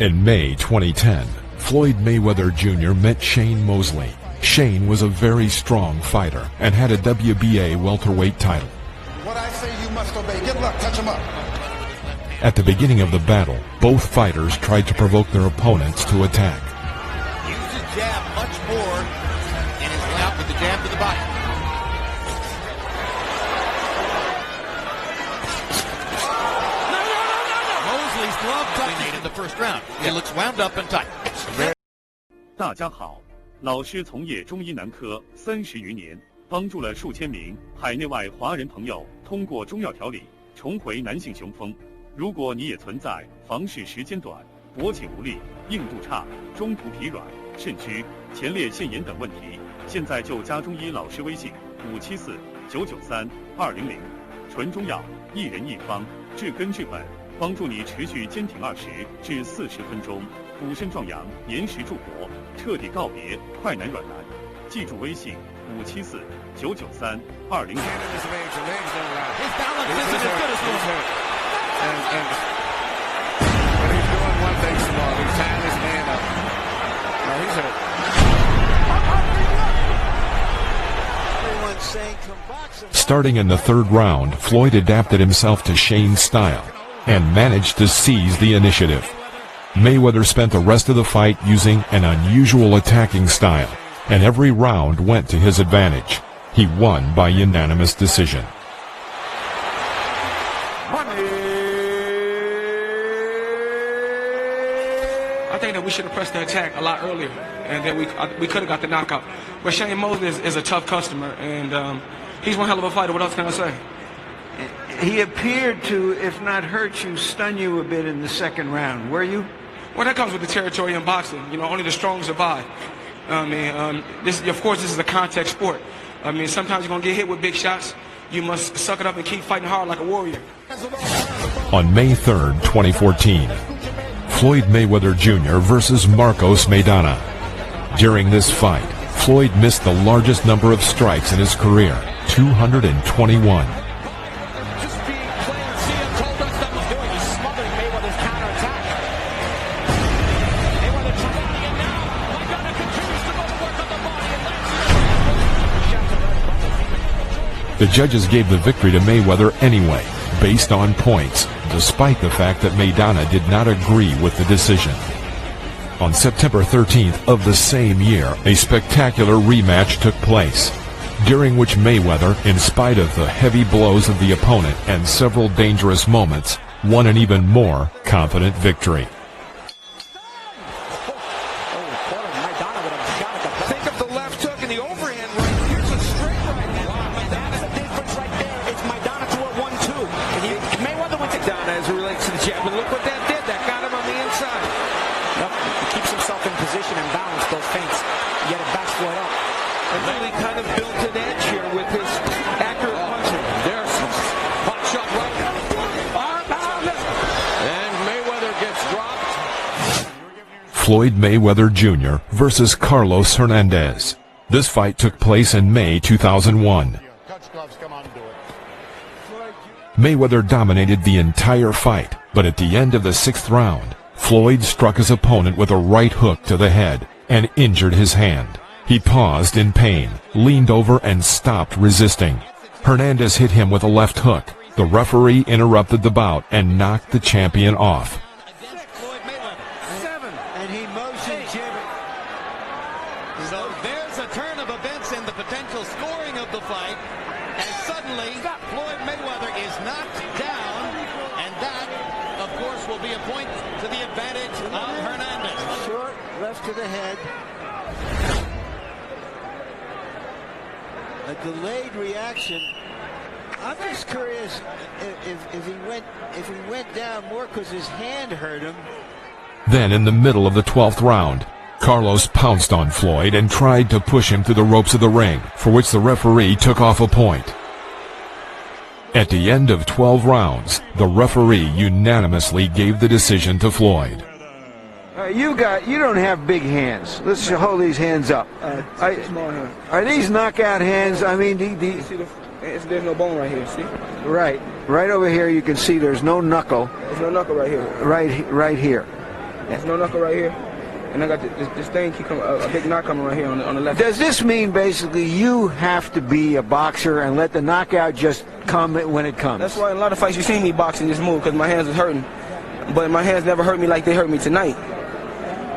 In May 2010, Floyd Mayweather Jr. met Shane Mosley. Shane was a very strong fighter and had a WBA welterweight title. What I say you must obey. Good luck, touch him up. At the beginning of the battle, both fighters tried to provoke their opponents to attack. Uses jab much more and is out with the jab to the body. Mosley's glove dominated the first round. It looks wound up and tight. 大家好，老师从业中医男科30余年，帮助了数千名海内外华人朋友通过中药调理重回男性雄风。如果你也存在房事时间短、勃起无力、硬度差、中途疲软、肾虚、前列腺炎等问题，现在就加中医老师微信574-993-200，纯中药，一人一方，治根治本，帮助你持续坚挺20至40分钟，补肾壮阳，延时助勃，彻底告别快男软男。记住微信574-993-200。And when he's doing one thing small, he's tying his man up. No, he's hurt. Starting in the third round, Floyd adapted himself to Shane's style and managed to seize the initiative. Mayweather spent the rest of the fight using an unusual attacking style, and every round went to his advantage. He won by unanimous decision. I think that we should have pressed the attack a lot earlier, and that we could have got the knockout. But Shane Mosley is a tough customer, and he's one hell of a fighter. What else can I say? He appeared to, if not hurt you, stun you a bit in the second round. Were you? Well, that comes with the territory in boxing. You know, only the strong survive. Of course, this is a contact sport. I mean, sometimes you're going to get hit with big shots. You must suck it up and keep fighting hard like a warrior. On May 3rd, 2014, Floyd Mayweather Jr. versus Marcos Maidana. During this fight, Floyd missed the largest number of strikes in his career, 221. The judges gave the victory to Mayweather anyway, based on points, despite the fact that Maidana did not agree with the decision. On September 13th of the same year, a spectacular rematch took place, during which Mayweather, in spite of the heavy blows of the opponent and several dangerous moments, won an even more confident victory. Think of the left hook and the overhand right. Here's a straight right now. That's the difference right there. It's Maidana to a 1-2. And Mayweather went down as it relates to the jab. But look what that did. That got him on the inside. Yep. He keeps himself in position and balance those feints. Yet it backs Floyd up. And really kind of built an edge here with his accurate punching. There's some hot shot right now. And Mayweather gets dropped. Floyd Mayweather Jr. versus Carlos Hernandez. This fight took place in May 2001. Mayweather dominated the entire fight, but at the end of the 6th round, Floyd struck his opponent with a right hook to the head and injured his hand. He paused in pain, leaned over and stopped resisting. Hernandez hit him with a left hook. The referee interrupted the bout and knocked the champion off. And he motioned Jimmy. So there's a turn of events in the potential scoring of the fight. And suddenly, Floyd Mayweather is knocked down. And that, of course, will be a point to the advantage of Hernandez. Short left to the head. A delayed reaction. I'm just curious if he went down more because his hand hurt him. Then in the middle of the 12th round, Carlos pounced on Floyd and tried to push him through the ropes of the ring, for which the referee took off a point. At the end of 12 rounds, the referee unanimously gave the decision to Floyd. You don't have big hands. Let's hold these hands up. Are these knockout hands? I mean, There's no bone right here, see? Right over here you can see there's no knuckle. There's no knuckle right here. Right here. There's no knuckle right here. And I got this thing keep coming, a big knot coming right here on the left. Does this mean basically you have to be a boxer and let the knockout just come when it comes? That's why in a lot of fights you see me boxing just move, because my hands was hurting. But my hands never hurt me like they hurt me tonight.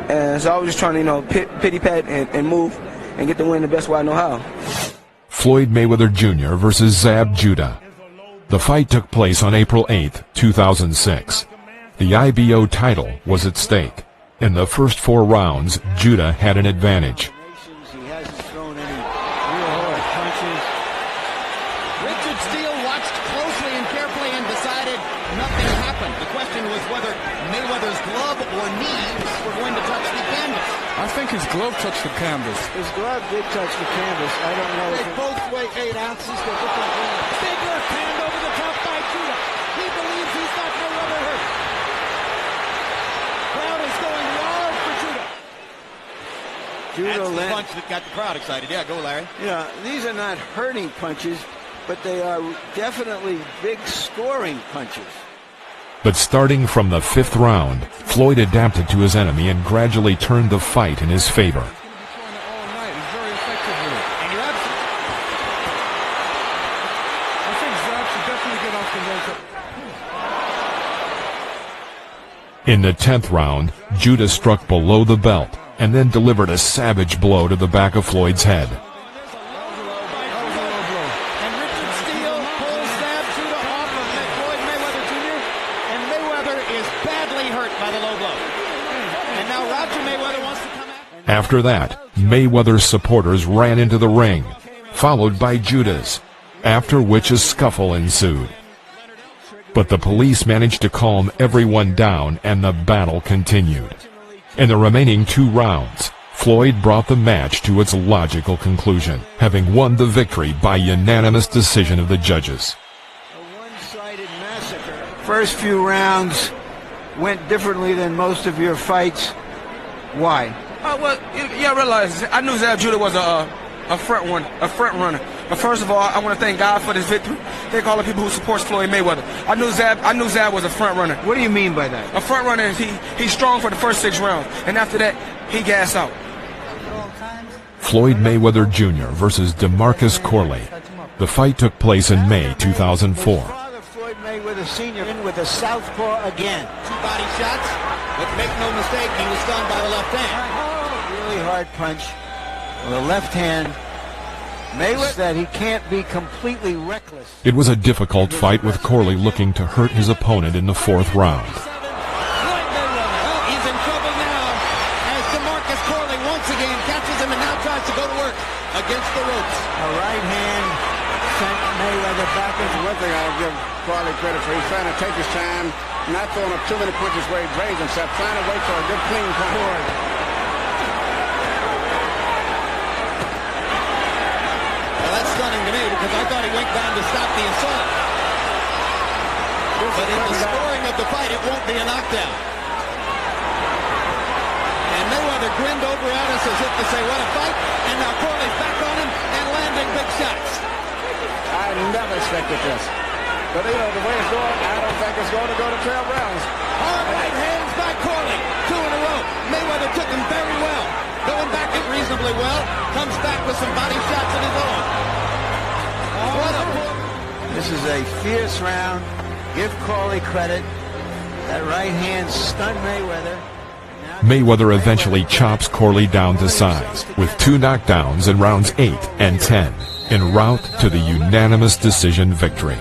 And so I was just trying to, pity pat and move and get the win the best way I know how. Floyd Mayweather Jr. versus Zab Judah. The fight took place on April 8, 2006. The IBO title was at stake. In the first 4 rounds, Judah had an advantage. He hasn't thrown any real hard punches. Richard Steele watched closely and carefully and decided nothing happened. The question was whether Mayweather's glove or knees were going to touch the canvas. I think his glove touched the canvas. His glove did touch the canvas. I don't know. They both weigh 8 ounces. They're different weights. Big left hand over the top by Judah. He believes he's got Mayweather hurt. Crowd is going wild for Judah. Judah That's the punch that got the crowd excited. Yeah, go Larry. Yeah, these are not hurting punches, but they are definitely big scoring punches. But starting from the 5th round, Floyd adapted to his enemy and gradually turned the fight in his favor. All night, he's very effective with it. And you're absolutely I think Zab should definitely get off the ropes. In the 10th round, Judah struck below the belt and then delivered a savage blow to the back of Floyd's head. And Richard Steele pulls Zab Judah off of Floyd Mayweather Jr. And Mayweather is badly hurt by the low blow. And now Roger Mayweather wants to come out. After that, Mayweather's supporters ran into the ring, followed by Judah's, after which a scuffle ensued. But the police managed to calm everyone down and the battle continued. In the remaining 2 rounds, Floyd brought the match to its logical conclusion, having won the victory by unanimous decision of the judges. A one-sided massacre. First few rounds went differently than most of your fights. Why? Well, yeah, I realize I knew Zab Judah was a front runner. But first of all, I want to thank God for this victory. Thank all the people who supports Floyd Mayweather. I knew Zab was a front runner. What do you mean by that? A front runner is he's strong for the first 6 rounds, and after that, he gas out. Floyd Mayweather Jr. versus DeMarcus Corley. The fight took place in May 2004. Father Floyd Mayweather Sr. in with a southpaw again. 2 body shots, but make no mistake, he was stunned by the left hand. Really hard punch with the left hand. Mayweather that he can't be completely reckless. It was a difficult fight with Corley looking to hurt his opponent in the 4th round. He's in trouble now as DeMarcus Corley once again catches him and now tries to go to work against the ropes. A right hand sent Mayweather back into One thing I'll give Corley credit for, he's trying to take his time, not throwing up too many punches where he drains himself, trying to wait for a good clean punch. Stunning to me because I thought he went down to stop the assault. But in the scoring of the fight, it won't be a knockdown. And Mayweather grinned over at us as if to say, what a fight. And now Corley's back on him and landing big shots. I never expected this. But the way it's going, I don't think it's going to go to 12 rounds. Hard right hands by Corley. 2 in a row. Mayweather took him very well. Going back it reasonably well. Comes back with some body shots of his own. This is a fierce round. Give Corley credit. That right hand stunned Mayweather. Mayweather eventually chops Corley down to size, with 2 knockdowns in rounds 8 and 10, en route to the unanimous decision victory.